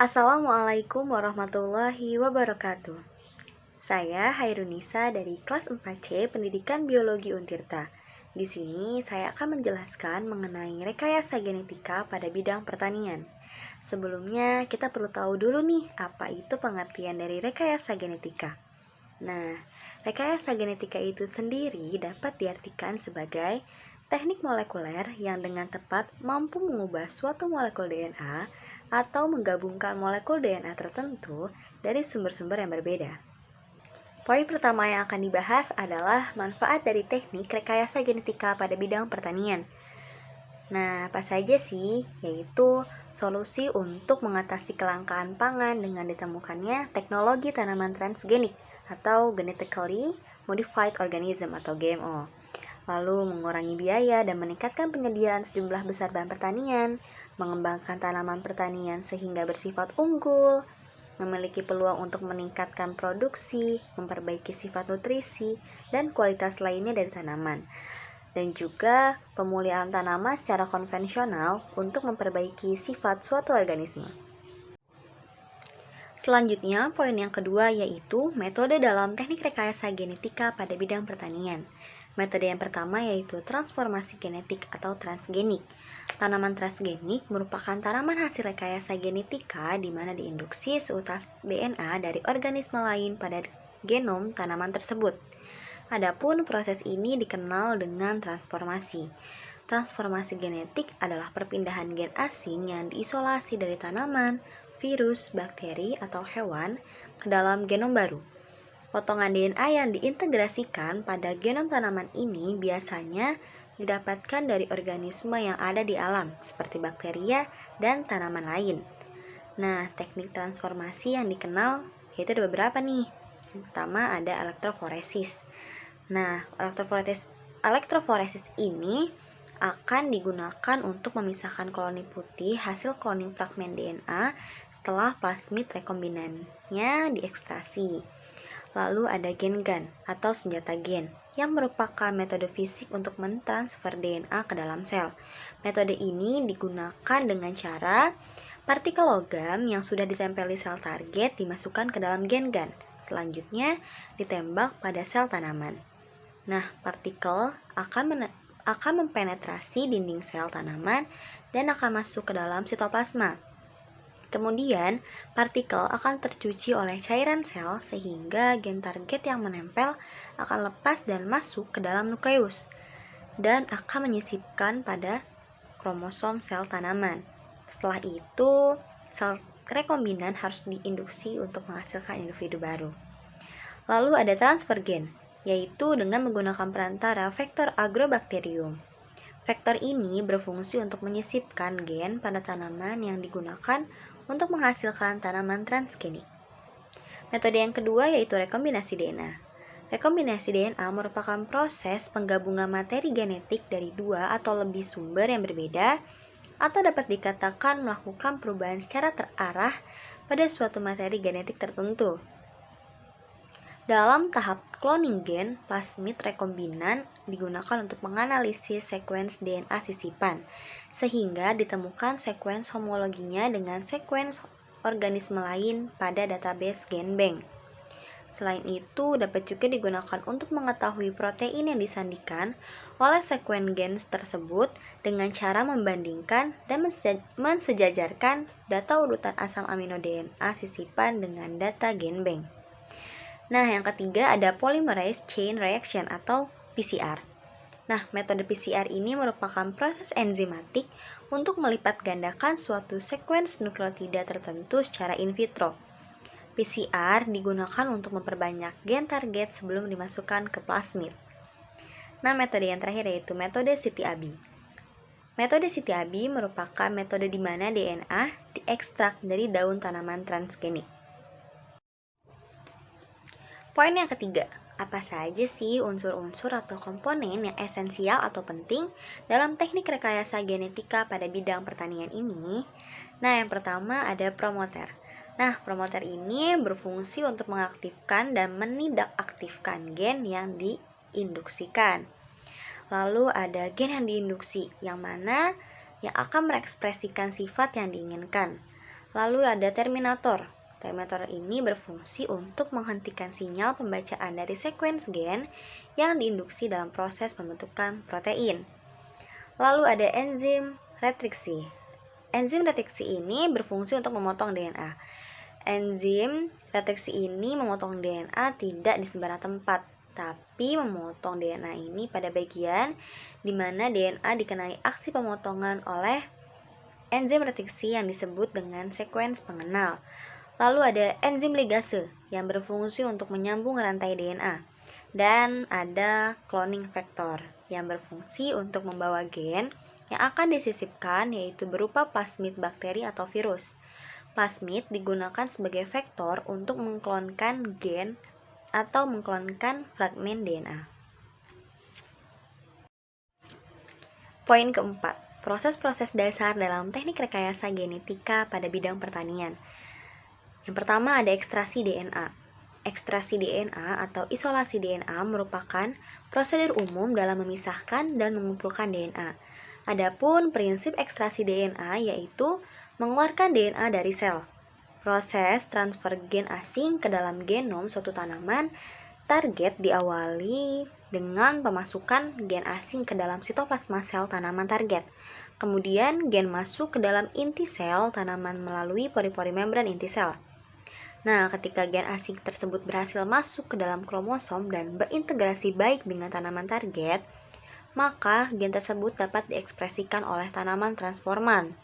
Assalamualaikum warahmatullahi wabarakatuh. Saya Hairunisa dari kelas 4C Pendidikan Biologi Untirta. Di sini saya akan menjelaskan mengenai rekayasa genetika pada bidang pertanian. Sebelumnya kita perlu tahu dulu nih apa itu pengertian dari rekayasa genetika. Nah, rekayasa genetika itu sendiri dapat diartikan sebagai teknik molekuler yang dengan tepat mampu mengubah suatu molekul DNA atau menggabungkan molekul DNA tertentu dari sumber-sumber yang berbeda. Poin pertama yang akan dibahas adalah manfaat dari teknik rekayasa genetika pada bidang pertanian. Nah, apa saja sih? Yaitu solusi untuk mengatasi kelangkaan pangan dengan ditemukannya teknologi tanaman transgenik atau genetically modified organism atau GMO. Lalu mengurangi biaya dan meningkatkan penyediaan sejumlah besar bahan pertanian, mengembangkan tanaman pertanian sehingga bersifat unggul, memiliki peluang untuk meningkatkan produksi, memperbaiki sifat nutrisi, dan kualitas lainnya dari tanaman. Dan juga pemulihan tanaman secara konvensional untuk memperbaiki sifat suatu organisme. Selanjutnya, poin yang kedua yaitu metode dalam teknik rekayasa genetika pada bidang pertanian. Metode yang pertama yaitu transformasi genetik atau transgenik. Tanaman transgenik merupakan tanaman hasil rekayasa genetika di mana diinduksi seutas DNA dari organisme lain pada genom tanaman tersebut. Adapun proses ini dikenal dengan transformasi. Transformasi genetik adalah perpindahan gen asing yang diisolasi dari tanaman, virus, bakteri, atau hewan ke dalam genom baru. Potongan DNA yang diintegrasikan pada genom tanaman ini biasanya didapatkan dari organisme yang ada di alam, seperti bakteria dan tanaman lain. Nah, teknik transformasi yang dikenal yaitu ada beberapa nih. Yang pertama ada elektroforesis. Nah, elektroforesis ini akan digunakan untuk memisahkan koloni putih hasil kloning fragmen DNA setelah plasmid rekombinannya diekstrasi. Lalu ada gen gun atau senjata gen yang merupakan metode fisik untuk mentransfer DNA ke dalam sel. Metode ini digunakan dengan cara partikel logam yang sudah ditempel di sel target dimasukkan ke dalam gen gun. Selanjutnya ditembak pada sel tanaman. Nah, partikel akan mempenetrasi dinding sel tanaman dan akan masuk ke dalam sitoplasma. Kemudian, partikel akan tercuci oleh cairan sel sehingga gen target yang menempel akan lepas dan masuk ke dalam nukleus dan akan menyisipkan pada kromosom sel tanaman. Setelah itu, sel rekombinan harus diinduksi untuk menghasilkan individu baru. Lalu ada transfer gen, yaitu dengan menggunakan perantara vektor agrobakterium. Vektor ini berfungsi untuk menyisipkan gen pada tanaman yang digunakan untuk menghasilkan tanaman transgenik. Metode yang kedua yaitu rekombinasi DNA. Rekombinasi DNA merupakan proses penggabungan materi genetik dari dua atau lebih sumber yang berbeda atau dapat dikatakan melakukan perubahan secara terarah pada suatu materi genetik tertentu. Dalam tahap cloning gen, plasmid rekombinan digunakan untuk menganalisis sekuens DNA sisipan, sehingga ditemukan sekuens homologinya dengan sekuens organisme lain pada database GenBank. Selain itu, dapat juga digunakan untuk mengetahui protein yang disandikan oleh sekuen gen tersebut dengan cara membandingkan dan mensejajarkan data urutan asam amino DNA sisipan dengan data GenBank. Nah, yang ketiga ada polymerase chain reaction atau PCR. Nah, metode PCR ini merupakan proses enzimatik untuk melipat gandakan suatu sekuens nukleotida tertentu secara in vitro. PCR digunakan untuk memperbanyak gen target sebelum dimasukkan ke plasmid. Nah, metode yang terakhir yaitu metode City-Abi. Metode City-Abi merupakan metode di mana DNA diekstrak dari daun tanaman transgenik. Poin yang ketiga, apa saja sih unsur-unsur atau komponen yang esensial atau penting dalam teknik rekayasa genetika pada bidang pertanian ini? Nah, yang pertama ada promoter. Nah, promoter ini berfungsi untuk mengaktifkan dan menindakaktifkan gen yang diinduksikan. Lalu ada gen yang diinduksi, yang mana yang akan mengekspresikan sifat yang diinginkan. Lalu ada terminator. Terminator ini berfungsi untuk menghentikan sinyal pembacaan dari sekuens gen yang diinduksi dalam proses pembentukan protein. Lalu ada enzim retriksi. Enzim retriksi ini berfungsi untuk memotong DNA. Enzim retriksi ini memotong DNA tidak di sembarang tempat, tapi memotong DNA ini pada bagian di mana DNA dikenai aksi pemotongan oleh enzim retriksi yang disebut dengan sekuens pengenal. Lalu ada enzim ligase yang berfungsi untuk menyambung rantai DNA. Dan ada cloning vector yang berfungsi untuk membawa gen yang akan disisipkan, yaitu berupa plasmid bakteri atau virus. Plasmid digunakan sebagai vektor untuk mengklonkan gen atau mengklonkan fragmen DNA. Poin keempat, proses-proses dasar dalam teknik rekayasa genetika pada bidang pertanian. Yang pertama ada ekstrasi DNA. Ekstrasi DNA atau isolasi DNA merupakan prosedur umum dalam memisahkan dan mengumpulkan DNA. Adapun prinsip ekstrasi DNA yaitu mengeluarkan DNA dari sel. Proses transfer gen asing ke dalam genom suatu tanaman target diawali dengan pemasukan gen asing ke dalam sitoplasma sel tanaman target. Kemudian gen masuk ke dalam inti sel tanaman melalui pori-pori membran inti sel. Nah, ketika gen asing tersebut berhasil masuk ke dalam kromosom dan berintegrasi baik dengan tanaman target, maka gen tersebut dapat diekspresikan oleh tanaman transforman.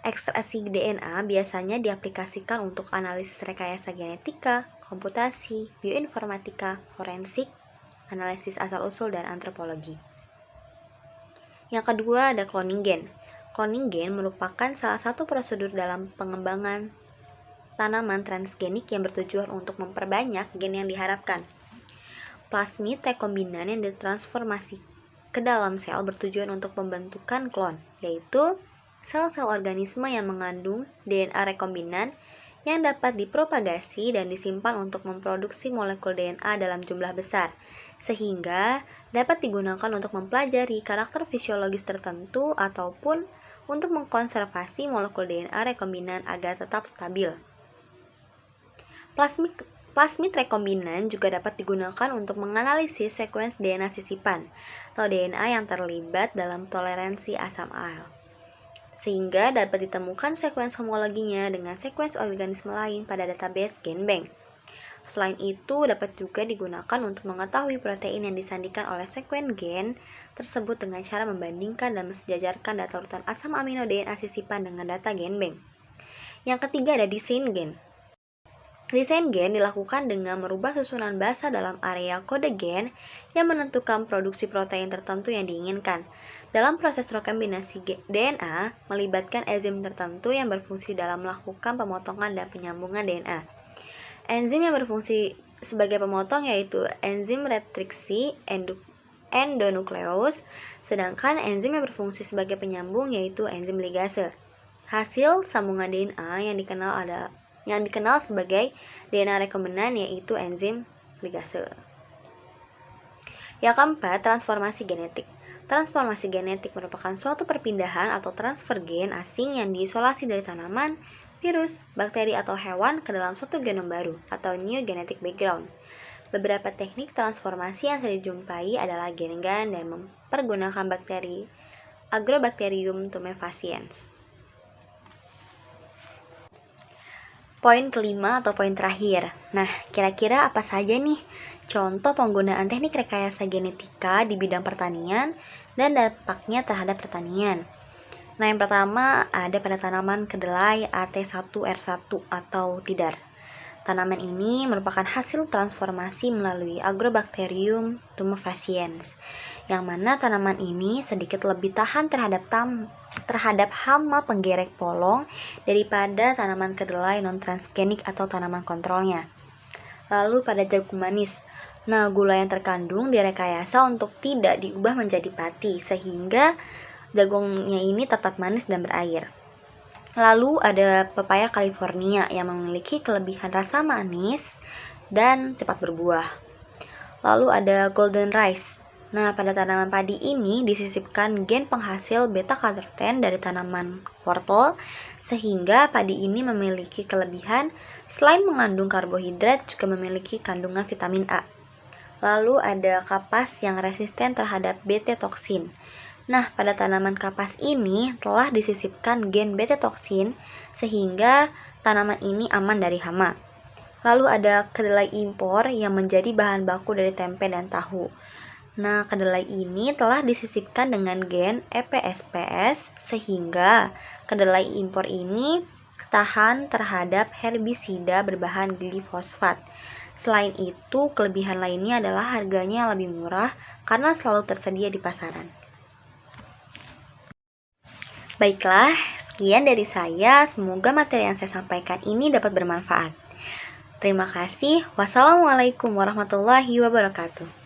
Ekstrasi DNA biasanya diaplikasikan untuk analisis rekayasa genetika, komputasi, bioinformatika, forensik, analisis asal-usul, dan antropologi. Yang kedua ada cloning gen. Cloning gen merupakan salah satu prosedur dalam pengembangan tanaman transgenik yang bertujuan untuk memperbanyak gen yang diharapkan. Plasmid rekombinan yang ditransformasi ke dalam sel bertujuan untuk pembentukan klon, yaitu sel-sel organisme yang mengandung DNA rekombinan yang dapat dipropagasi dan disimpan untuk memproduksi molekul DNA dalam jumlah besar, sehingga dapat digunakan untuk mempelajari karakter fisiologis tertentu ataupun untuk mengkonservasi molekul DNA rekombinan agar tetap stabil. Plasmid rekombinan juga dapat digunakan untuk menganalisis sekuens DNA sisipan atau DNA yang terlibat dalam toleransi asam AL, sehingga dapat ditemukan sekuens homologinya dengan sekuens organisme lain pada database GenBank. Selain itu, dapat juga digunakan untuk mengetahui protein yang disandikan oleh sekuens gen tersebut dengan cara membandingkan dan mensejajarkan data urutan asam amino DNA sisipan dengan data GenBank. Yang ketiga ada desain gen. Desain gen dilakukan dengan merubah susunan basa dalam area kode gen yang menentukan produksi protein tertentu yang diinginkan. Dalam proses rekombinasi DNA, melibatkan enzim tertentu yang berfungsi dalam melakukan pemotongan dan penyambungan DNA. Enzim yang berfungsi sebagai pemotong yaitu enzim retriksi endonukleus, sedangkan enzim yang berfungsi sebagai penyambung yaitu enzim ligase. Hasil sambungan DNA yang dikenal sebagai DNA rekombinan yaitu enzim ligase. Yang keempat, transformasi genetik. Transformasi genetik merupakan suatu perpindahan atau transfer gen asing yang diisolasi dari tanaman, virus, bakteri, atau hewan ke dalam suatu genom baru atau new genetic background. Beberapa teknik transformasi yang sering dijumpai adalah gen-gen dan mempergunakan bakteri Agrobacterium tumefaciens. Poin kelima atau poin terakhir. Nah, kira-kira apa saja nih contoh penggunaan teknik rekayasa genetika di bidang pertanian dan dampaknya terhadap pertanian? Nah, yang pertama ada pada tanaman kedelai AT1R1 atau tidar. Tanaman ini merupakan hasil transformasi melalui Agrobacterium tumefaciens, yang mana tanaman ini sedikit lebih tahan terhadap hama penggerek polong daripada tanaman kedelai non-transgenik atau tanaman kontrolnya. Lalu pada jagung manis, nah gula yang terkandung direkayasa untuk tidak diubah menjadi pati sehingga jagungnya ini tetap manis dan berair. Lalu ada pepaya California yang memiliki kelebihan rasa manis dan cepat berbuah. Lalu ada golden rice. Nah, pada tanaman padi ini disisipkan gen penghasil beta-karoten dari tanaman wortel, sehingga padi ini memiliki kelebihan selain mengandung karbohidrat juga memiliki kandungan vitamin A. Lalu ada kapas yang resisten terhadap beta-toksin. Nah, pada tanaman kapas ini telah disisipkan gen beta-toksin sehingga tanaman ini aman dari hama. Lalu ada kedelai impor yang menjadi bahan baku dari tempe dan tahu. Nah, kedelai ini telah disisipkan dengan gen EPSPS sehingga kedelai impor ini tahan terhadap herbisida berbahan glifosat. Selain itu, kelebihan lainnya adalah harganya lebih murah karena selalu tersedia di pasaran. Baiklah, sekian dari saya. Semoga materi yang saya sampaikan ini dapat bermanfaat. Terima kasih. Wassalamualaikum warahmatullahi wabarakatuh.